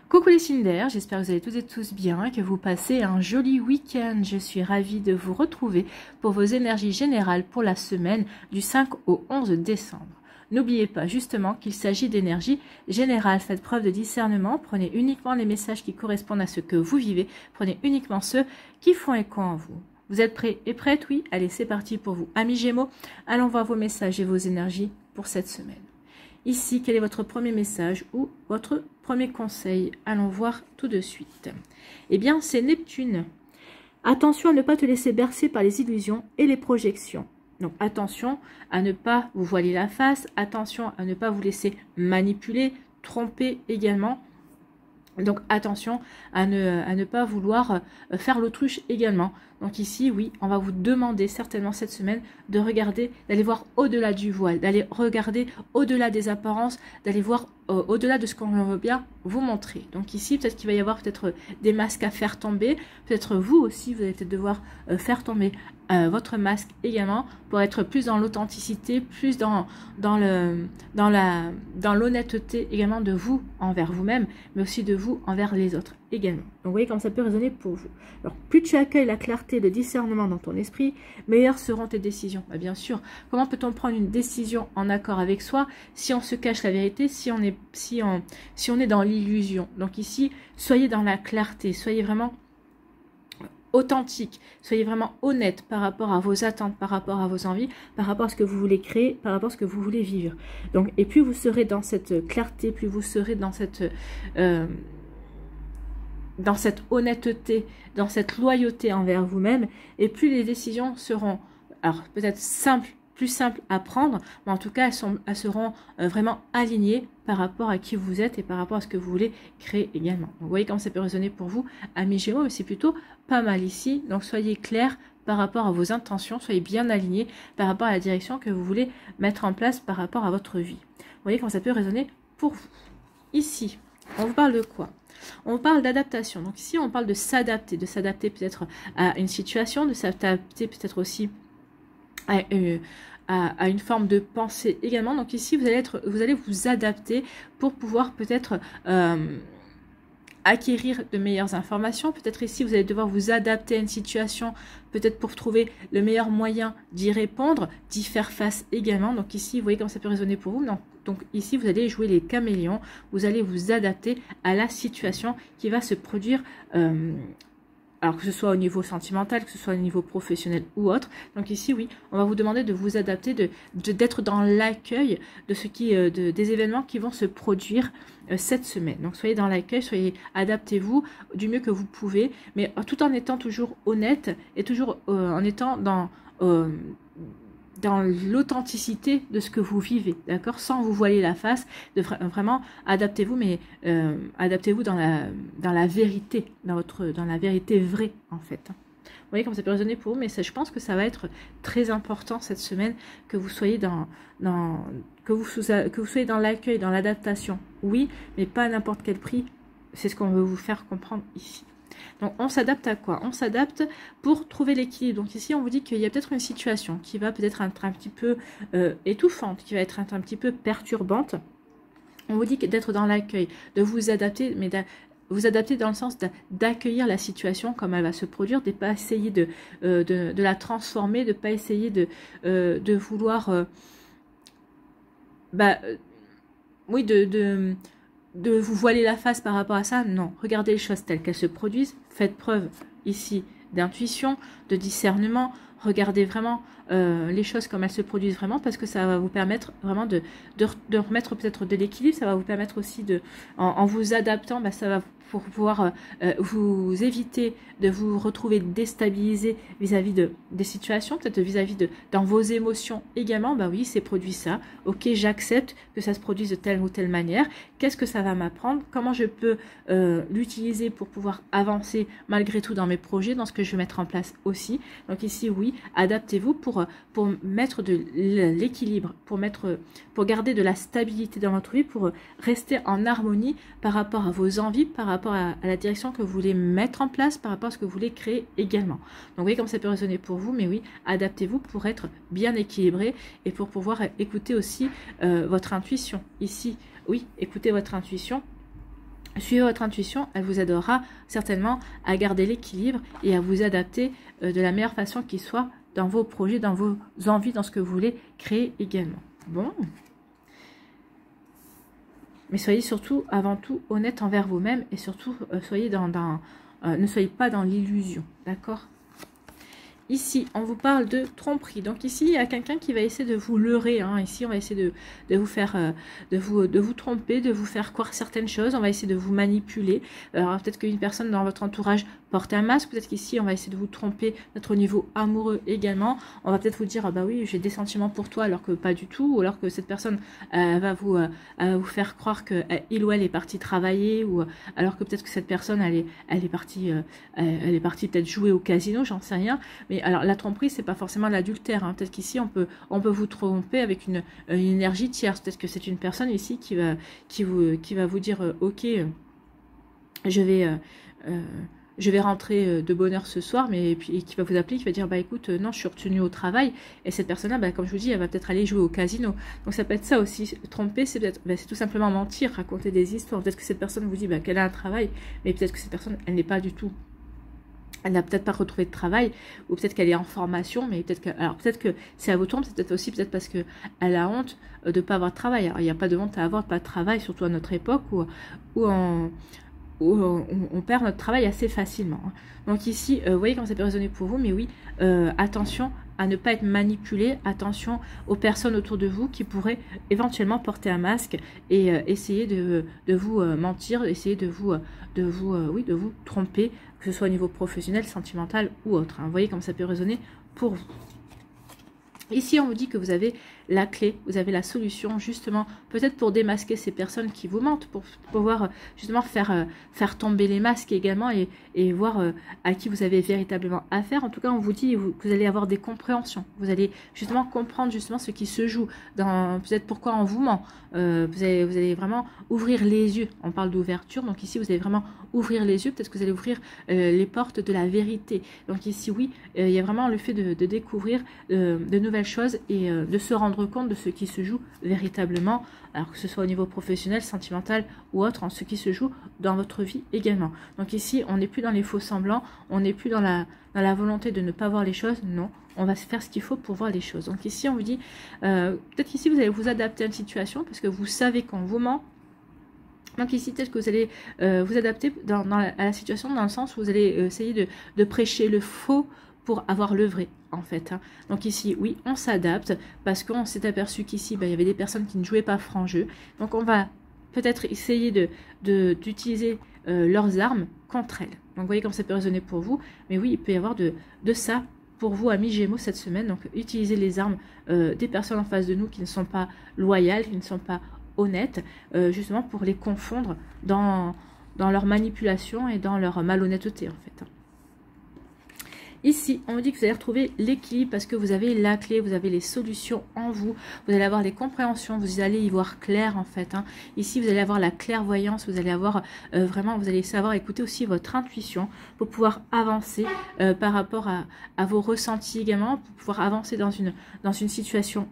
Coucou les cylindres, j'espère que vous allez toutes et tous bien et que vous passez un joli week-end. Je suis ravie de vous retrouver pour vos énergies générales pour la semaine du 5 au 11 décembre. N'oubliez pas justement qu'il s'agit d'énergie générale. Faites preuve de discernement, prenez uniquement les messages qui correspondent à ce que vous vivez, prenez uniquement ceux qui font écho en vous. Vous êtes prêts et prêtes? Oui? Allez, c'est parti pour vous. Amis Gémeaux, allons voir vos messages et vos énergies pour cette semaine. Ici, quel est votre premier message ou votre premier conseil? Allons voir tout de suite. Eh bien, c'est Neptune. Attention à ne pas te laisser bercer par les illusions et les projections. Donc, attention à ne pas vous voiler la face. Attention à ne pas vous laisser manipuler, tromper également. Donc, attention à ne pas vouloir faire l'autruche également. Donc ici, oui, on va vous demander certainement cette semaine de regarder, d'aller voir au-delà du voile, d'aller regarder au-delà des apparences, d'aller voir au-delà de ce qu'on veut bien vous montrer. Donc ici, peut-être qu'il va y avoir peut-être des masques à faire tomber. Peut-être vous aussi, vous allez peut-être devoir faire tomber votre masque également pour être plus dans l'authenticité, plus dans l'honnêteté également de vous envers vous-même, mais aussi de vous envers les autres également. Donc vous voyez comment ça peut résonner pour vous. Alors plus tu accueilles la clarté, le discernement dans ton esprit, meilleures seront tes décisions. Bah, bien sûr, comment peut-on prendre une décision en accord avec soi si on se cache la vérité, si on est dans l'illusion? Donc ici, soyez dans la clarté, soyez vraiment authentique, soyez vraiment honnête par rapport à vos attentes, par rapport à vos envies, par rapport à ce que vous voulez créer, par rapport à ce que vous voulez vivre. Donc, et plus vous serez dans cette clarté, plus vous serez dans cette honnêteté, dans cette loyauté envers vous-même, et plus les décisions seront, alors peut-être simples, plus simples à prendre, mais en tout cas elles seront vraiment alignées par rapport à qui vous êtes et par rapport à ce que vous voulez créer également. Donc, vous voyez comment ça peut résonner pour vous, amis Gémeaux, mais c'est plutôt pas mal ici. Donc soyez clairs par rapport à vos intentions, soyez bien alignés par rapport à la direction que vous voulez mettre en place par rapport à votre vie. Vous voyez comment ça peut résonner pour vous. Ici, on vous parle de quoi? On parle d'adaptation. Donc ici, on parle de s'adapter peut-être à une situation, de s'adapter peut-être aussi à une forme de pensée également. Donc ici, vous allez vous adapter pour pouvoir peut-être acquérir de meilleures informations. Peut-être ici, vous allez devoir vous adapter à une situation, peut-être pour trouver le meilleur moyen d'y répondre, d'y faire face également. Donc ici, vous voyez comment ça peut résonner pour vous. Donc ici, vous allez jouer les caméléons, vous allez vous adapter à la situation qui va se produire, alors que ce soit au niveau sentimental, que ce soit au niveau professionnel ou autre. Donc ici, oui, on va vous demander de vous adapter, d'être dans l'accueil de des événements qui vont se produire cette semaine. Donc soyez dans l'accueil, adaptez-vous du mieux que vous pouvez, mais tout en étant toujours honnête et toujours en étant dans l'authenticité de ce que vous vivez, d'accord, sans vous voiler la face, vraiment adaptez-vous, mais adaptez-vous dans la vérité, dans la vérité vraie en fait. Vous voyez comme ça peut résonner pour vous, mais je pense que ça va être très important cette semaine que vous soyez que vous soyez dans l'accueil, dans l'adaptation, oui, mais pas à n'importe quel prix. C'est ce qu'on veut vous faire comprendre ici. Donc on s'adapte à quoi? On s'adapte pour trouver l'équilibre. Donc ici on vous dit qu'il y a peut-être une situation qui va peut-être être un petit peu étouffante, qui va être un petit peu perturbante. On vous dit d'être dans l'accueil, de vous adapter, mais vous adapter dans le sens d'accueillir la situation comme elle va se produire, de ne pas essayer de la transformer, de ne pas essayer de vouloir oui, de vous voiler la face par rapport à ça. Non, regardez les choses telles qu'elles se produisent, faites preuve ici d'intuition, de discernement, regardez vraiment les choses comme elles se produisent vraiment, parce que ça va vous permettre vraiment de remettre peut-être de l'équilibre. Ça va vous permettre aussi en vous adaptant, ça va pour pouvoir vous éviter de vous retrouver déstabilisé vis-à-vis des situations, peut-être vis-à-vis dans vos émotions également. Bah oui, c'est produit ça, ok, j'accepte que ça se produise de telle ou telle manière, qu'est-ce que ça va m'apprendre, comment je peux l'utiliser pour pouvoir avancer malgré tout dans mes projets, dans ce que je vais mettre en place aussi. Donc ici, oui, adaptez-vous pour mettre de l'équilibre, pour garder de la stabilité dans votre vie, pour rester en harmonie par rapport à vos envies, par rapport à la direction que vous voulez mettre en place, par rapport à ce que vous voulez créer également. Donc vous voyez comme ça peut résonner pour vous, mais oui, adaptez-vous pour être bien équilibré et pour pouvoir écouter aussi votre intuition. Ici, oui, écoutez votre intuition. suivez votre intuition, elle vous aidera certainement à garder l'équilibre et à vous adapter de la meilleure façon qui soit dans vos projets, dans vos envies, dans ce que vous voulez créer également. Bon. Mais soyez surtout, avant tout, honnête envers vous-même et surtout, soyez ne soyez pas dans l'illusion, d'accord? Ici, on vous parle de tromperie. Donc ici, il y a quelqu'un qui va essayer de vous leurrer. Hein. Ici, on va essayer de vous faire, de vous tromper, de vous faire croire certaines choses. On va essayer de vous manipuler. Alors peut-être qu'une personne dans votre entourage porte un masque. Peut-être qu'ici, on va essayer de vous tromper, peut-être au niveau amoureux également. On va peut-être vous dire, ah bah oui, j'ai des sentiments pour toi, alors que pas du tout. Ou alors que cette personne va vous faire croire que il ou elle est partie travailler, ou alors que peut-être que cette personne, elle est partie peut-être jouer au casino, j'en sais rien. Mais alors la tromperie, c'est pas forcément l'adultère. Hein. Peut-être qu'ici, on peut vous tromper avec une énergie tierce. Peut-être que c'est une personne ici qui va vous dire, ok, je vais rentrer de bonne heure ce soir, mais puis qui va vous appeler, qui va dire, bah écoute, non, je suis retenue au travail. Et cette personne-là, bah, comme je vous dis, elle va peut-être aller jouer au casino. Donc ça peut être ça aussi. Tromper, c'est peut-être, c'est tout simplement mentir, raconter des histoires. Peut-être que cette personne vous dit bah, qu'elle a un travail, mais peut-être que cette personne, elle n'est pas du tout. Elle n'a peut-être pas retrouvé de travail, ou peut-être qu'elle est en formation, mais peut-être que c'est à votre honte, c'est peut-être aussi parce qu'elle a honte de ne pas avoir de travail. Alors, il n'y a pas de honte à avoir pas de travail, surtout à notre époque où on perd notre travail assez facilement. Donc ici, vous voyez comment ça peut résonner pour vous, mais oui, attention à ne pas être manipulé, attention aux personnes autour de vous qui pourraient éventuellement porter un masque et essayer de vous mentir, essayer de vous tromper, que ce soit au niveau professionnel, sentimental ou autre. Hein. Vous voyez comment ça peut résonner pour vous. Ici, on vous dit que vous avez la clé, vous avez la solution, justement, peut-être pour démasquer ces personnes qui vous mentent, pour pouvoir justement faire tomber les masques également et voir à qui vous avez véritablement affaire. En tout cas, on vous dit que vous allez avoir des compréhensions. Vous allez justement comprendre justement ce qui se joue, peut-être pourquoi on vous ment. Vous allez vraiment ouvrir les yeux. On parle d'ouverture, donc ici, vous allez vraiment ouvrir les yeux. Peut-être que vous allez ouvrir les portes de la vérité. Donc ici, oui, il y a vraiment le fait de découvrir de nouvelles choses et de se rendre compte de ce qui se joue véritablement, alors que ce soit au niveau professionnel, sentimental ou autre, en ce qui se joue dans votre vie également. Donc ici, on n'est plus dans les faux semblants, on n'est plus dans la volonté de ne pas voir les choses, non, on va faire ce qu'il faut pour voir les choses. Donc ici, on vous dit, peut-être qu'ici, vous allez vous adapter à une situation, parce que vous savez qu'on vous ment. Donc ici, peut-être que vous allez vous adapter à la situation, dans le sens où vous allez essayer de prêcher le faux pour avoir le vrai, en fait. Hein. Donc ici, oui, on s'adapte parce qu'on s'est aperçu qu'ici, il y avait des personnes qui ne jouaient pas franc jeu. Donc on va peut-être essayer d'utiliser leurs armes contre elles. Donc vous voyez comme ça peut résonner pour vous. Mais oui, il peut y avoir de ça pour vous, amis Gémeaux, cette semaine. Donc utilisez les armes des personnes en face de nous qui ne sont pas loyales, qui ne sont pas honnêtes, justement pour les confondre dans leur manipulation et dans leur malhonnêteté, en fait. Ici, on vous dit que vous allez retrouver l'équilibre parce que vous avez la clé, vous avez les solutions en vous, vous allez avoir les compréhensions, vous allez y voir clair en fait. Hein. Ici, vous allez avoir la clairvoyance, vous allez avoir vraiment, vous allez savoir écouter aussi votre intuition pour pouvoir avancer par rapport à vos ressentis également, pour pouvoir avancer dans une situation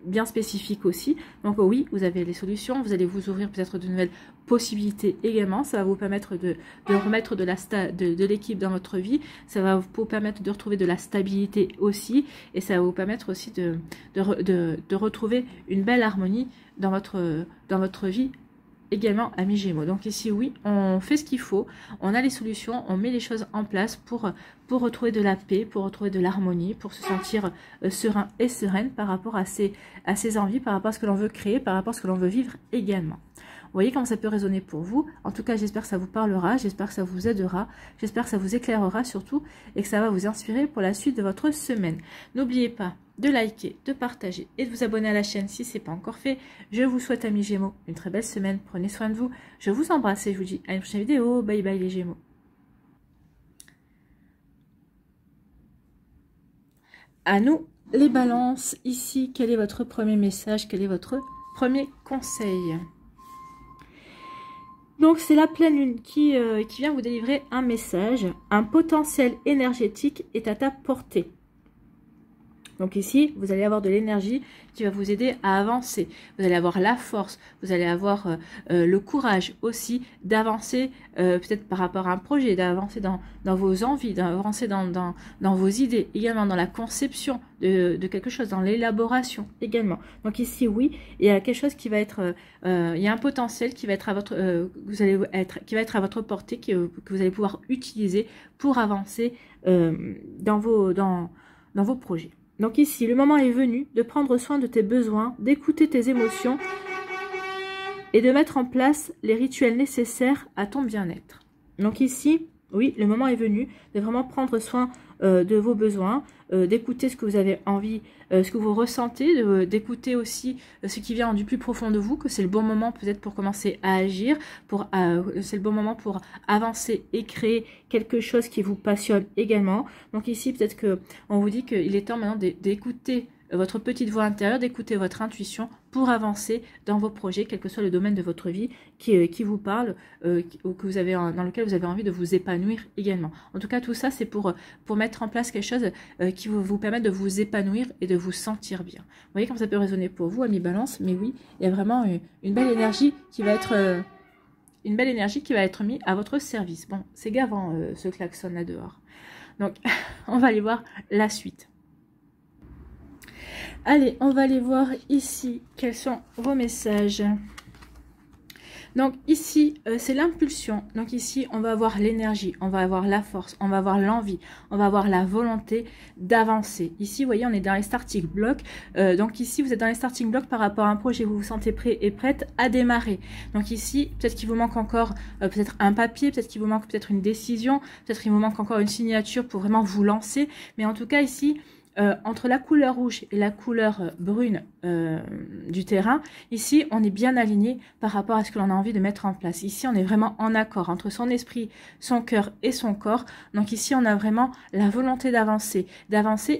bien spécifique aussi. Donc oui, vous avez les solutions, vous allez vous ouvrir peut-être de nouvelles possibilités également, ça va vous permettre de remettre de l'équilibre dans votre vie, ça va vous permettre de retrouver de la stabilité aussi, et ça va vous permettre aussi de retrouver une belle harmonie dans votre vie également, amis Gémeaux. Donc ici, oui, on fait ce qu'il faut, on a les solutions, on met les choses en place pour retrouver de la paix, pour retrouver de l'harmonie, pour se sentir serein et sereine par rapport à ses envies, par rapport à ce que l'on veut créer, par rapport à ce que l'on veut vivre également. Vous voyez comment ça peut résonner pour vous. En tout cas, j'espère que ça vous parlera, j'espère que ça vous aidera, j'espère que ça vous éclairera surtout et que ça va vous inspirer pour la suite de votre semaine. N'oubliez pas de liker, de partager et de vous abonner à la chaîne si ce n'est pas encore fait. Je vous souhaite, amis Gémeaux, une très belle semaine. Prenez soin de vous. Je vous embrasse et je vous dis à une prochaine vidéo. Bye bye les Gémeaux. À nous les balances. Ici, quel est votre premier message? Quel est votre premier conseil? Donc, c'est la pleine lune qui vient vous délivrer un message. Un potentiel énergétique est à ta portée. Donc ici, vous allez avoir de l'énergie qui va vous aider à avancer. Vous allez avoir la force, vous allez avoir le courage aussi d'avancer peut-être par rapport à un projet, d'avancer dans vos envies, d'avancer dans vos idées, également dans la conception de quelque chose, dans l'élaboration également. Donc ici, oui, il y a quelque chose qui va être, il y a un potentiel qui va être à votre, qui va être à votre portée, que vous allez pouvoir utiliser pour avancer dans vos projets. Donc ici, le moment est venu de prendre soin de tes besoins, d'écouter tes émotions et de mettre en place les rituels nécessaires à ton bien-être. Donc ici, oui, le moment est venu de vraiment prendre soin de vos besoins, d'écouter ce que vous avez envie, ce que vous ressentez, d'écouter aussi ce qui vient du plus profond de vous, que c'est le bon moment peut-être pour commencer à agir, c'est le bon moment pour avancer et créer quelque chose qui vous passionne également. Donc ici, peut-être qu'on vous dit qu'il est temps maintenant d'écouter votre petite voix intérieure, d'écouter votre intuition pour avancer dans vos projets, quel que soit le domaine de votre vie qui vous parle ou que vous avez, dans lequel vous avez envie de vous épanouir également. En tout cas, tout ça, c'est pour mettre en place quelque chose qui va vous permettre de vous épanouir et de vous sentir bien. Vous voyez comme ça peut résonner pour vous, amis Balance, mais oui, il y a vraiment une belle énergie qui va être... mise à votre service. Bon, c'est gavant ce klaxon là dehors. Donc, on va aller voir la suite. Allez, on va aller voir ici quels sont vos messages. Donc ici, c'est l'impulsion. Donc ici, on va avoir l'énergie, on va avoir la force, on va avoir l'envie, on va avoir la volonté d'avancer. Ici, vous voyez, on est dans les starting blocks. Donc ici, vous êtes dans les starting blocks par rapport à un projet, vous vous sentez prêt et prête à démarrer. Donc ici, peut-être qu'il vous manque encore peut-être un papier, peut-être qu'il vous manque peut-être une décision, peut-être qu'il vous manque encore une signature pour vraiment vous lancer. Mais en tout cas, ici... entre la couleur rouge et la couleur brune du terrain, ici on est bien aligné par rapport à ce que l'on a envie de mettre en place. Ici on est vraiment en accord entre son esprit, son cœur et son corps. Donc ici on a vraiment la volonté d'avancer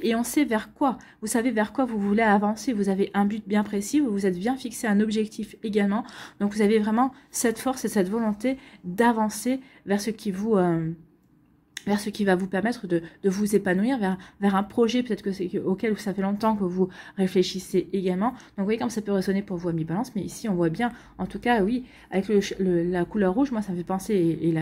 et on sait vers quoi. Vous savez vers quoi vous voulez avancer, vous avez un but bien précis, vous vous êtes bien fixé un objectif également. Donc vous avez vraiment cette force et cette volonté d'avancer vers ce qui vous... vers ce qui va vous permettre de vous épanouir, vers un projet peut-être auquel ça fait longtemps que vous réfléchissez également. Donc vous voyez comme ça peut résonner pour vous, amis Balance, mais ici on voit bien, en tout cas oui, avec la couleur rouge, moi ça me fait penser, et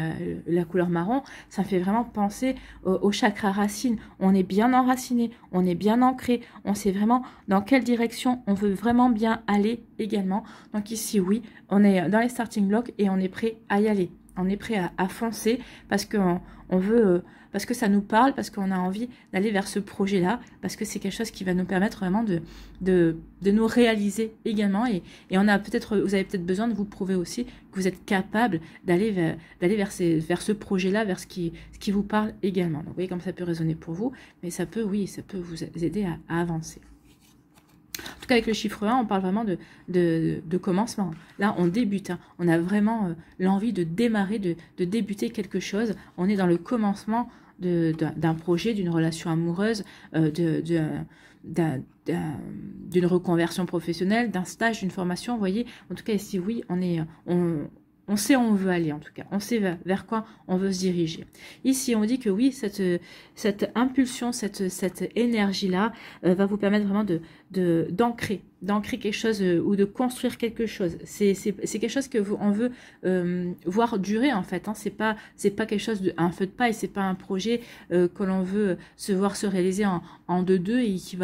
la couleur marron, ça me fait vraiment penser au chakra racine. On est bien enraciné, on est bien ancré, on sait vraiment dans quelle direction on veut vraiment bien aller également. Donc ici oui, on est dans les starting blocks et on est prêt à y aller. On est prêt à foncer parce qu'on veut, parce que ça nous parle, parce qu'on a envie d'aller vers ce projet-là, parce que c'est quelque chose qui va nous permettre vraiment de nous réaliser également. Et on a vous avez peut-être besoin de vous prouver aussi que vous êtes capable d'aller vers ce projet-là, vers ce qui vous parle également. Donc vous voyez comme ça peut résonner pour vous, mais ça peut vous aider à avancer. En tout cas, avec le chiffre 1, on parle vraiment de commencement. Là, on débute. Hein. On a vraiment l'envie de démarrer, de débuter quelque chose. On est dans le commencement d'un projet, d'une relation amoureuse, d'une reconversion professionnelle, d'un stage, d'une formation. Vous voyez, en tout cas, ici, oui, on sait où on veut aller, en tout cas. On sait vers quoi on veut se diriger. Ici, on dit que oui, cette impulsion, cette énergie-là va vous permettre vraiment d'ancrer quelque chose ou de construire quelque chose. C'est quelque chose que on veut voir durer, en fait. Hein. C'est pas quelque chose un feu de paille, c'est pas un projet que l'on veut voir se réaliser en deux et qui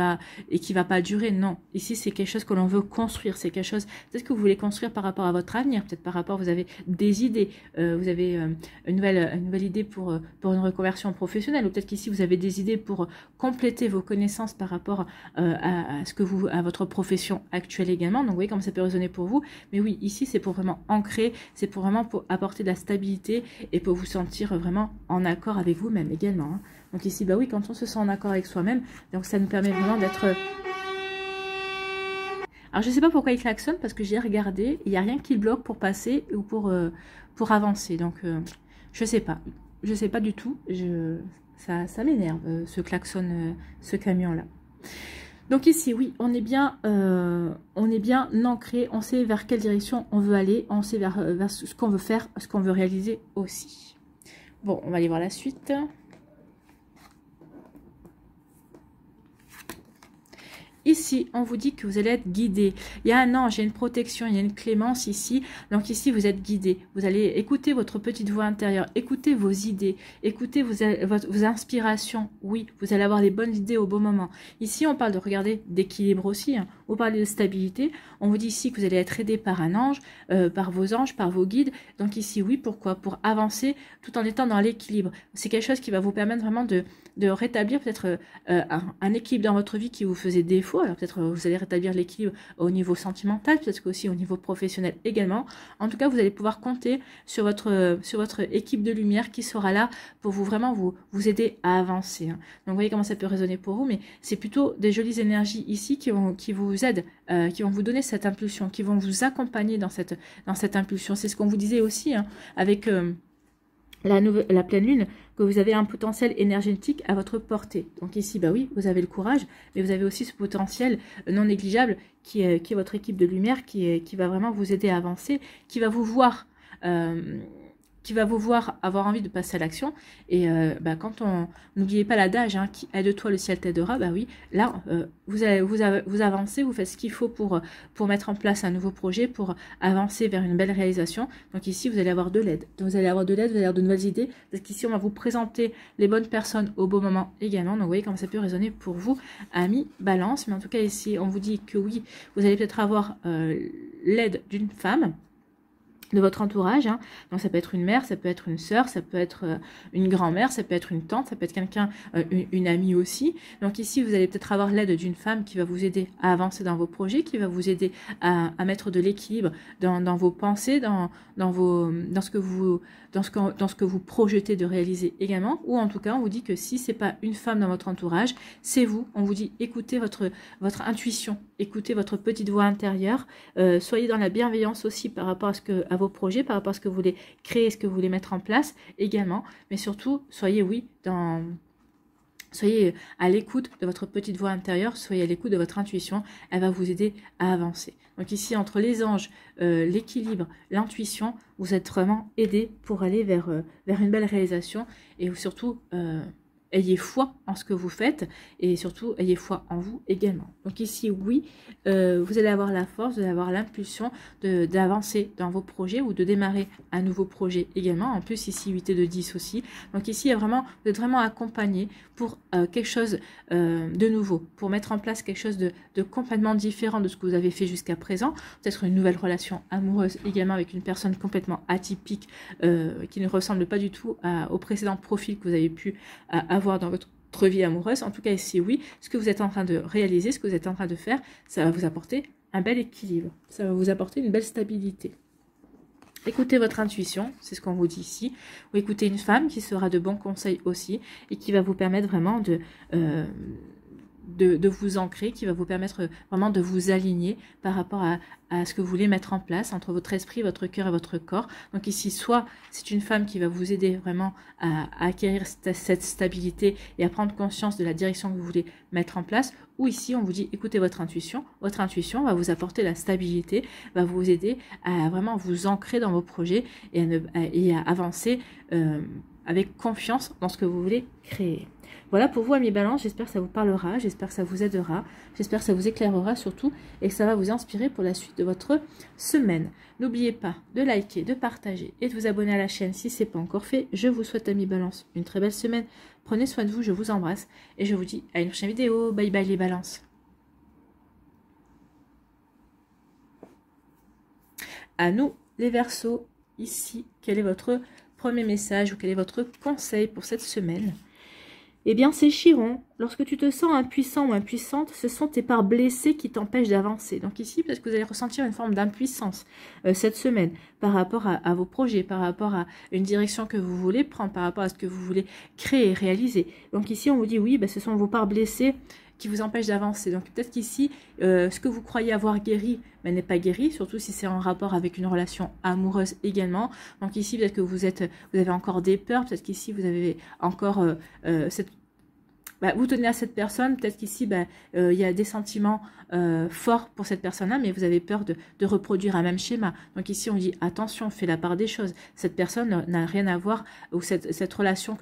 va pas durer. Non. Ici, c'est quelque chose que l'on veut construire. C'est quelque chose, peut-être que vous voulez construire par rapport à votre avenir, peut-être par rapport, vous avez des idées, vous avez une nouvelle idée pour une reconversion professionnelle, ou peut-être qu'ici vous avez des idées pour compléter vos connaissances par rapport à votre profession actuelle également. Donc vous voyez comme ça peut résonner pour vous. Mais oui, ici c'est pour vraiment ancrer, c'est pour vraiment apporter de la stabilité et pour vous sentir vraiment en accord avec vous-même également. Hein. Donc ici, bah oui, quand on se sent en accord avec soi-même, donc ça nous permet vraiment d'être... Alors, je ne sais pas pourquoi il klaxonne, parce que j'ai regardé, il n'y a rien qui le bloque pour passer ou pour avancer. Donc, je ne sais pas. Je ne sais pas du tout. Ça m'énerve, ce klaxon, ce camion-là. Donc ici, oui, on est bien ancré, on sait vers quelle direction on veut aller, on sait vers ce qu'on veut faire, ce qu'on veut réaliser aussi. Bon, on va aller voir la suite. Ici, on vous dit que vous allez être guidé. Il y a un ange, il y a une protection, il y a une clémence ici. Donc ici, vous êtes guidé. Vous allez écouter votre petite voix intérieure, écouter vos idées, écouter vos inspirations. Oui, vous allez avoir les bonnes idées au bon moment. Ici, on parle de regarder d'équilibre aussi. Hein. Vous parlez de stabilité. On vous dit ici que vous allez être aidé par un ange, par vos anges, par vos guides. Donc ici, oui, pourquoi? Pour avancer tout en étant dans l'équilibre. C'est quelque chose qui va vous permettre vraiment de rétablir peut-être un équilibre dans votre vie qui vous faisait défaut. Alors peut-être vous allez rétablir l'équilibre au niveau sentimental, peut-être qu'aussi au niveau professionnel également. En tout cas, vous allez pouvoir compter sur votre équipe de lumière qui sera là pour vous aider à avancer. Hein. Donc vous voyez comment ça peut résonner pour vous, mais c'est plutôt des jolies énergies ici qui vous aident, qui vont vous donner cette impulsion, qui vont vous accompagner dans cette impulsion. C'est ce qu'on vous disait aussi hein, avec la pleine lune, que vous avez un potentiel énergétique à votre portée. Donc ici, bah oui, vous avez le courage, mais vous avez aussi ce potentiel non négligeable qui est votre équipe de lumière, qui va vraiment vous aider à avancer, qui va vous voir avoir envie de passer à l'action. Et quand n'oubliez pas l'adage, hein, qui aide-toi, le ciel t'aidera. Bah oui, là, vous avancez, vous faites ce qu'il faut pour mettre en place un nouveau projet, pour avancer vers une belle réalisation. Donc ici, vous allez avoir de l'aide. Donc vous allez avoir de l'aide, vous allez avoir de nouvelles idées, parce qu'ici, on va vous présenter les bonnes personnes au bon moment également. Donc vous voyez comment ça peut résonner pour vous, amis Balance. Mais en tout cas, ici, on vous dit que oui, vous allez peut-être avoir l'aide d'une femme de votre entourage, hein. Donc ça peut être une mère, ça peut être une sœur, ça peut être une grand-mère, ça peut être une tante, ça peut être quelqu'un, une amie aussi. Donc ici, vous allez peut-être avoir l'aide d'une femme qui va vous aider à avancer dans vos projets, qui va vous aider à mettre de l'équilibre dans vos pensées, dans ce que vous projetez de réaliser également. Ou en tout cas, on vous dit que si c'est pas une femme dans votre entourage, c'est vous. On vous dit écoutez votre intuition, écoutez votre petite voix intérieure, soyez dans la bienveillance aussi par rapport à vos projets, par rapport à ce que vous voulez créer, ce que vous voulez mettre en place également, mais surtout soyez à l'écoute de votre petite voix intérieure, soyez à l'écoute de votre intuition, elle va vous aider à avancer. Donc ici, entre les anges, l'équilibre, l'intuition, vous êtes vraiment aidé pour aller vers une belle réalisation et surtout ayez foi en ce que vous faites et surtout ayez foi en vous également. Donc ici, oui, vous allez avoir la force, vous allez avoir l'impulsion d'avancer dans vos projets ou de démarrer un nouveau projet également. En plus, ici, 8 et de 10 aussi. Donc ici, vous êtes vraiment accompagné pour quelque chose de nouveau, pour mettre en place quelque chose de complètement différent de ce que vous avez fait jusqu'à présent. Peut-être une nouvelle relation amoureuse également avec une personne complètement atypique qui ne ressemble pas du tout au précédent profil que vous avez pu avoir dans votre vie amoureuse. En tout cas ici, oui, ce que vous êtes en train de réaliser, ce que vous êtes en train de faire, ça va vous apporter un bel équilibre, ça va vous apporter une belle stabilité. Écoutez votre intuition, c'est ce qu'on vous dit ici, ou écoutez une femme qui sera de bons conseils aussi et qui va vous permettre vraiment de vous ancrer, qui va vous permettre vraiment de vous aligner par rapport à ce que vous voulez mettre en place entre votre esprit, votre cœur et votre corps. Donc ici, soit c'est une femme qui va vous aider vraiment à acquérir cette stabilité et à prendre conscience de la direction que vous voulez mettre en place, ou ici on vous dit écoutez votre intuition va vous apporter la stabilité, va vous aider à vraiment vous ancrer dans vos projets et à avancer avec confiance dans ce que vous voulez créer. Voilà pour vous, amis Balance, j'espère que ça vous parlera, j'espère que ça vous aidera, j'espère que ça vous éclairera surtout et que ça va vous inspirer pour la suite de votre semaine. N'oubliez pas de liker, de partager et de vous abonner à la chaîne si ce n'est pas encore fait. Je vous souhaite, amis Balance, une très belle semaine. Prenez soin de vous, je vous embrasse et je vous dis à une prochaine vidéo. Bye bye les Balances. À nous les Verseaux, ici, quel est votre premier message ou quel est votre conseil pour cette semaine? Eh bien, c'est Chiron. Lorsque tu te sens impuissant ou impuissante, ce sont tes parts blessées qui t'empêchent d'avancer. Donc ici, peut-être que vous allez ressentir une forme d'impuissance cette semaine par rapport à vos projets, par rapport à une direction que vous voulez prendre, par rapport à ce que vous voulez créer, réaliser. Donc ici, on vous dit oui, ce sont vos parts blessées qui vous empêchent d'avancer. Donc peut-être qu'ici, ce que vous croyez avoir guéri n'est pas guéri, surtout si c'est en rapport avec une relation amoureuse également. Donc ici, peut-être que vous avez encore des peurs, peut-être qu'ici, vous avez encore vous tenez à cette personne, peut-être qu'ici, il y a des sentiments forts pour cette personne-là, mais vous avez peur de reproduire un même schéma. Donc ici, on dit, attention, fais la part des choses. Cette personne n'a rien à voir, ou cette relation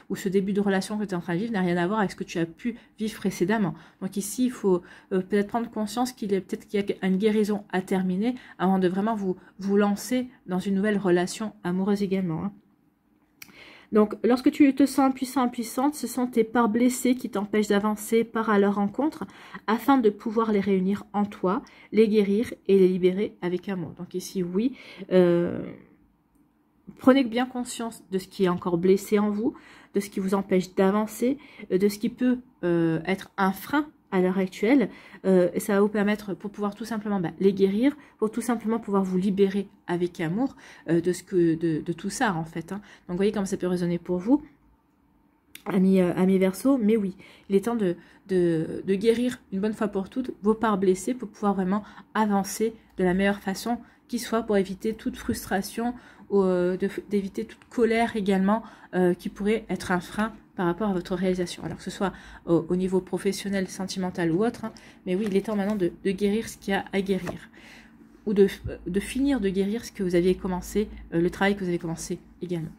ou ce début de relation que tu es en train de vivre n'a rien à voir avec ce que tu as pu vivre précédemment. Donc ici, il faut peut-être prendre conscience qu'il y a une guérison à terminer avant de vraiment vous lancer dans une nouvelle relation amoureuse également, hein. Donc, lorsque tu te sens impuissant, impuissante, ce sont tes parts blessées qui t'empêchent d'avancer par à leur rencontre afin de pouvoir les réunir en toi, les guérir et les libérer avec amour. Donc ici, oui, prenez bien conscience de ce qui est encore blessé en vous, de ce qui vous empêche d'avancer, de ce qui peut être un frein à l'heure actuelle, et ça va vous permettre pour pouvoir tout simplement les guérir, pour tout simplement pouvoir vous libérer avec amour de tout ça en fait, hein. Donc vous voyez comme ça peut résonner pour vous, amis Verseau, mais oui, il est temps de guérir une bonne fois pour toutes vos parts blessées pour pouvoir vraiment avancer de la meilleure façon qui soit, pour éviter toute frustration ou d'éviter toute colère également qui pourrait être un frein par rapport à votre réalisation, alors que ce soit au niveau professionnel, sentimental ou autre, hein. Mais oui, il est temps maintenant de guérir ce qu'il y a à guérir, ou de finir de guérir ce que vous aviez commencé, le travail que vous avez commencé également.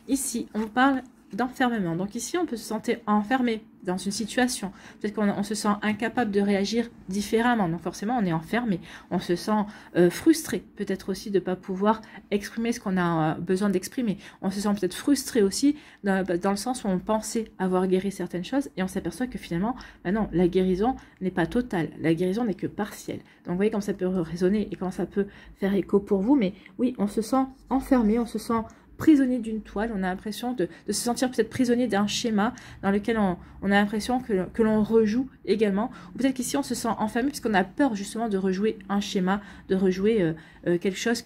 Ici, on parle d'enfermement. Donc ici, on peut se sentir enfermé dans une situation. Peut-être qu'on se sent incapable de réagir différemment. Donc forcément, on est enfermé. On se sent frustré. Peut-être aussi de ne pas pouvoir exprimer ce qu'on a besoin d'exprimer. On se sent peut-être frustré aussi dans le sens où on pensait avoir guéri certaines choses et on s'aperçoit que finalement, non, la guérison n'est pas totale. La guérison n'est que partielle. Donc vous voyez comment ça peut résonner et comment ça peut faire écho pour vous. Mais oui, on se sent enfermé, on se sent prisonnier d'une toile, on a l'impression de se sentir peut-être prisonnier d'un schéma dans lequel on a l'impression que l'on rejoue également. Ou peut-être qu'ici on se sent enfermé parce qu'on a peur justement de rejouer un schéma, de rejouer quelque chose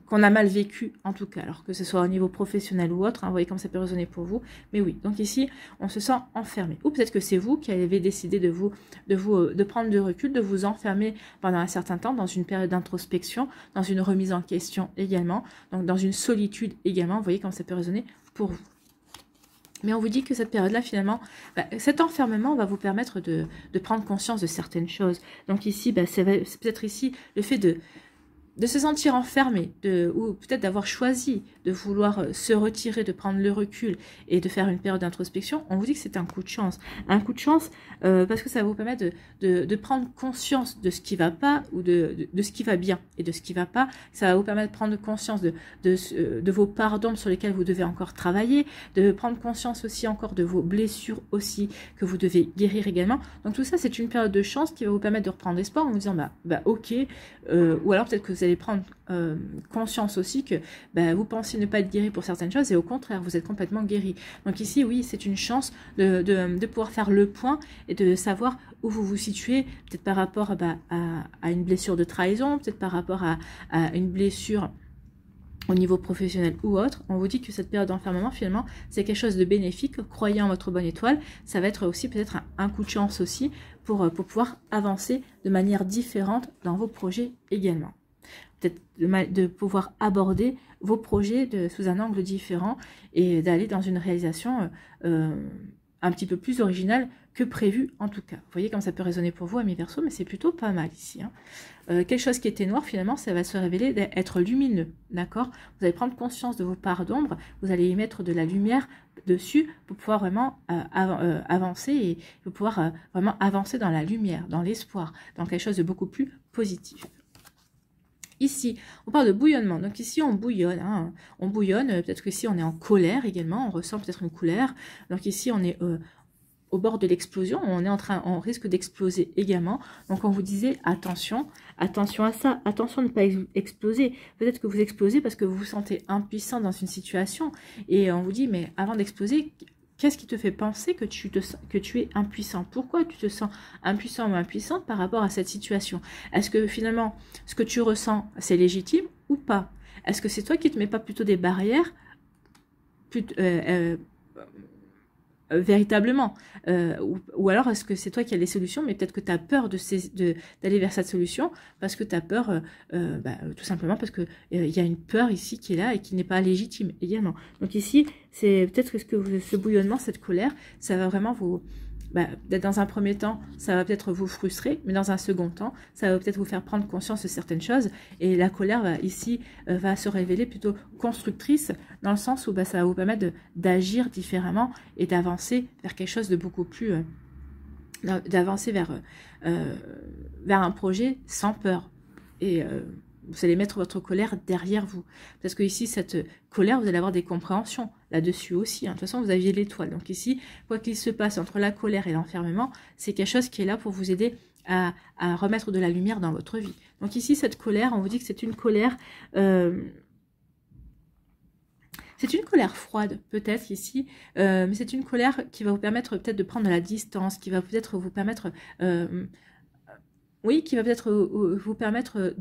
qu'on a mal vécu en tout cas, alors que ce soit au niveau professionnel ou autre, hein, vous voyez comme ça peut résonner pour vous. Mais oui, donc ici on se sent enfermé. Ou peut-être que c'est vous qui avez décidé de prendre du recul, de vous enfermer pendant un certain temps dans une période d'introspection, dans une remise en question également, donc dans une solitude également, vous voyez comme ça peut résonner pour vous. Mais on vous dit que cette période-là, finalement, cet enfermement va vous permettre de prendre conscience de certaines choses. Donc ici, c'est peut-être ici le fait de se sentir enfermé, ou peut-être d'avoir choisi de vouloir se retirer, de prendre le recul et de faire une période d'introspection. On vous dit que c'est un coup de chance. Un coup de chance parce que ça va vous permettre de prendre conscience de ce qui ne va pas ou de ce qui va bien et de ce qui ne va pas. Ça va vous permettre de prendre conscience de vos parts d'ombre sur lesquelles vous devez encore travailler, de prendre conscience aussi encore de vos blessures aussi que vous devez guérir également. Donc tout ça, c'est une période de chance qui va vous permettre de reprendre espoir en vous disant ok, ou alors peut-être que vous allez prendre conscience aussi que vous pensez ne pas être guéri pour certaines choses et au contraire vous êtes complètement guéri. Donc ici oui, c'est une chance de pouvoir faire le point et de savoir où vous vous situez, peut-être par rapport à une blessure de trahison, peut-être par rapport à une blessure au niveau professionnel ou autre. On vous dit que cette période d'enfermement, finalement, c'est quelque chose de bénéfique. Croyez en votre bonne étoile. Ça va être aussi peut-être un coup de chance aussi pour pouvoir avancer de manière différente dans vos projets également. Peut-être de pouvoir aborder vos projets sous un angle différent et d'aller dans une réalisation un petit peu plus originale que prévu en tout cas. Vous voyez comme ça peut résonner pour vous, amis Verseau, mais c'est plutôt pas mal ici, hein. Quelque chose qui était noir, finalement, ça va se révéler d'être lumineux, d'accord? Vous allez prendre conscience de vos parts d'ombre, vous allez y mettre de la lumière dessus pour pouvoir vraiment avancer et pour pouvoir vraiment avancer dans la lumière, dans l'espoir, dans quelque chose de beaucoup plus positif. Ici, on parle de bouillonnement. Donc ici, on bouillonne. Hein. On bouillonne. Peut-être qu'ici, on est en colère également. On ressent peut-être une colère. Donc ici, on est au bord de l'explosion. On risque d'exploser également. Donc on vous disait, attention à ça. Attention à ne pas exploser. Peut-être que vous explosez parce que vous vous sentez impuissant dans une situation. Et on vous dit, mais avant d'exploser, qu'est-ce qui te fait penser que tu es impuissant? Pourquoi tu te sens impuissant ou impuissante par rapport à cette situation? Est-ce que finalement, ce que tu ressens, c'est légitime ou pas? Est-ce que c'est toi qui ne te mets pas plutôt des barrières véritablement, ou alors est-ce que c'est toi qui as les solutions, mais peut-être que tu as peur d'aller vers cette solution parce que tu as peur, tout simplement parce que il y a une peur ici qui est là et qui n'est pas légitime également. Donc ici, c'est peut-être que ce bouillonnement, cette colère, ça va vraiment vous... dans un premier temps, ça va peut-être vous frustrer, mais dans un second temps, ça va peut-être vous faire prendre conscience de certaines choses. Et la colère, va se révéler plutôt constructrice, dans le sens où ça va vous permettre d'agir différemment et d'avancer vers quelque chose de beaucoup plus... d'avancer vers un projet sans peur. Et vous allez mettre votre colère derrière vous. Parce que ici, cette colère, vous allez avoir des compréhensions là-dessus aussi. De toute façon, vous aviez l'étoile. Donc ici, quoi qu'il se passe entre la colère et l'enfermement, c'est quelque chose qui est là pour vous aider à remettre de la lumière dans votre vie. Donc ici, cette colère, on vous dit que c'est une colère... c'est une colère froide, peut-être, ici, mais c'est une colère qui va vous permettre peut-être de prendre de la distance, qui va peut-être vous permettre... qui va peut-être vous permettre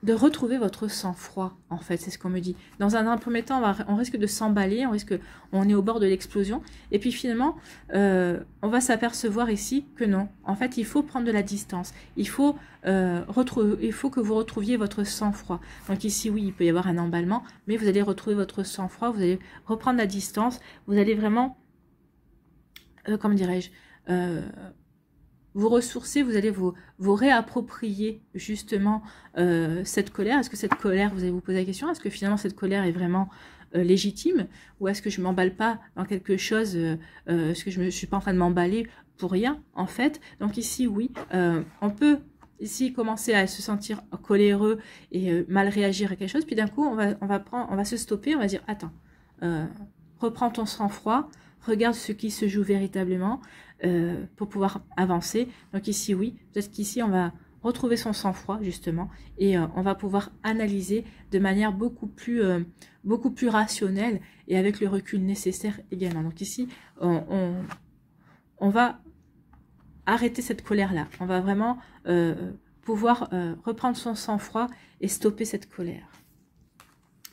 de retrouver votre sang-froid, en fait, c'est ce qu'on me dit. Dans un premier temps, on risque de s'emballer, on est au bord de l'explosion, et puis finalement, on va s'apercevoir ici que non. En fait, il faut prendre de la distance, il faut que vous retrouviez votre sang-froid. Donc ici, oui, il peut y avoir un emballement, mais vous allez retrouver votre sang-froid, vous allez reprendre la distance, vous allez vraiment, comment dirais-je, vous ressourcer, vous allez vous réapproprier justement cette colère. Est-ce que cette colère, vous allez vous poser la question, est-ce que finalement cette colère est vraiment légitime, ou est-ce que je m'emballe pas dans quelque chose, est-ce que je suis pas en train de m'emballer pour rien en fait. Donc ici oui, on peut ici commencer à se sentir coléreux et mal réagir à quelque chose, puis d'un coup on va se stopper, on va dire attends, reprends ton sang-froid, regarde ce qui se joue véritablement pour pouvoir avancer. Donc ici, oui, peut-être qu'ici, on va retrouver son sang-froid, justement, et on va pouvoir analyser de manière beaucoup plus rationnelle et avec le recul nécessaire également. Donc ici, on va arrêter cette colère-là. On va vraiment pouvoir reprendre son sang-froid et stopper cette colère.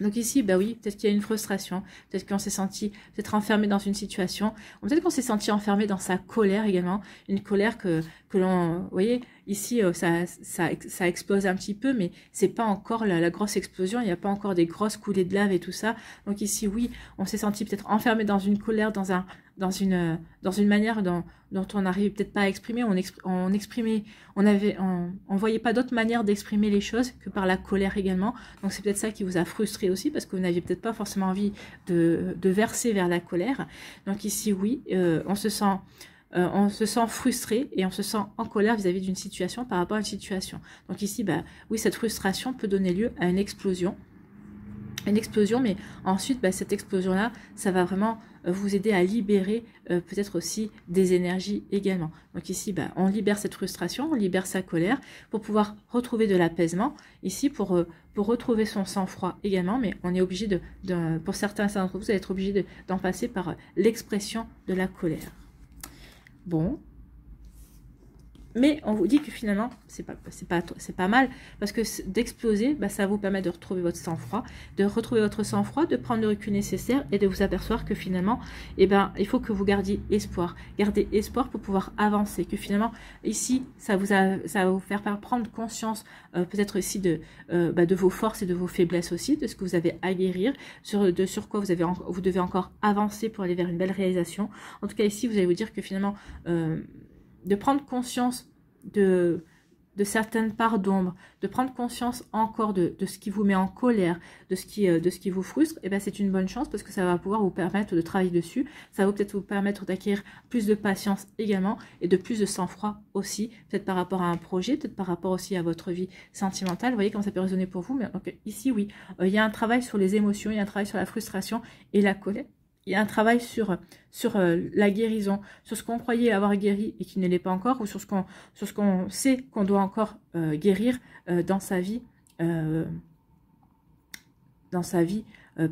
Donc ici, oui, peut-être qu'il y a une frustration, peut-être qu'on s'est senti peut-être enfermé dans une situation, peut-être qu'on s'est senti enfermé dans sa colère également, une colère que l'on, vous voyez, ici ça explose un petit peu, mais c'est pas encore la grosse explosion, il n'y a pas encore des grosses coulées de lave et tout ça. Donc ici, oui, on s'est senti peut-être enfermé dans une colère, dans une manière dont on n'arrivait peut-être pas à exprimer, on voyait pas d'autre manière d'exprimer les choses que par la colère également. Donc c'est peut-être ça qui vous a frustré aussi, parce que vous n'aviez peut-être pas forcément envie de verser vers la colère. Donc ici, oui, on se sent frustré et on se sent en colère vis-à-vis d'une situation par rapport à une situation. Donc ici, oui, cette frustration peut donner lieu à une explosion, mais ensuite, cette explosion-là, ça va vraiment vous aider à libérer peut-être aussi des énergies également. Donc ici, on libère cette frustration, on libère sa colère pour pouvoir retrouver de l'apaisement. Ici, pour retrouver son sang-froid également, mais on est obligé pour certains d'entre vous, vous allez être obligé d'en passer par l'expression de la colère. Bon. Mais on vous dit que finalement, c'est pas mal, parce que d'exploser, ça vous permet de retrouver votre sang-froid, de prendre le recul nécessaire et de vous apercevoir que finalement, il faut que vous gardiez espoir. Gardez espoir pour pouvoir avancer, que finalement, ici, ça va vous faire prendre conscience peut-être aussi de vos forces et de vos faiblesses aussi, de ce que vous avez à guérir, sur quoi vous devez encore avancer pour aller vers une belle réalisation. En tout cas, ici, vous allez vous dire que finalement... de prendre conscience de certaines parts d'ombre, de prendre conscience encore de ce qui vous met en colère, de ce qui vous frustre, c'est une bonne chance parce que ça va pouvoir vous permettre de travailler dessus, ça va peut-être vous permettre d'acquérir plus de patience également et de plus de sang-froid aussi, peut-être par rapport à un projet, peut-être par rapport aussi à votre vie sentimentale. Vous voyez comment ça peut résonner pour vous, mais donc, ici oui, il y a un travail sur les émotions, il y a un travail sur la frustration et la colère. Il y a un travail sur la guérison, sur ce qu'on croyait avoir guéri et qui ne l'est pas encore, ou sur ce qu'on sait qu'on doit encore guérir dans sa vie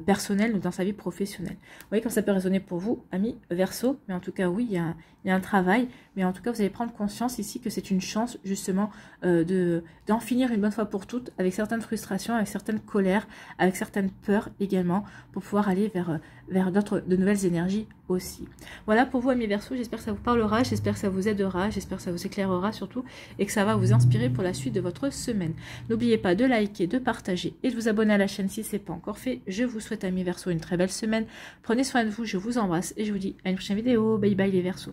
personnelle ou dans sa vie professionnelle. Vous voyez comme ça peut résonner pour vous, amis Verseau, mais en tout cas, oui, il y a un travail, mais en tout cas, vous allez prendre conscience ici que c'est une chance, justement, d'en finir une bonne fois pour toutes avec certaines frustrations, avec certaines colères, avec certaines peurs également, pour pouvoir aller vers de nouvelles énergies aussi. Voilà pour vous, amis Verseau, j'espère que ça vous parlera, j'espère que ça vous aidera, j'espère que ça vous éclairera surtout, et que ça va vous inspirer pour la suite de votre semaine. N'oubliez pas de liker, de partager et de vous abonner à la chaîne si ce n'est pas encore fait. Je vous souhaite, amis Verseau, une très belle semaine. Prenez soin de vous, je vous embrasse et je vous dis à une prochaine vidéo. Bye bye les Verseaux.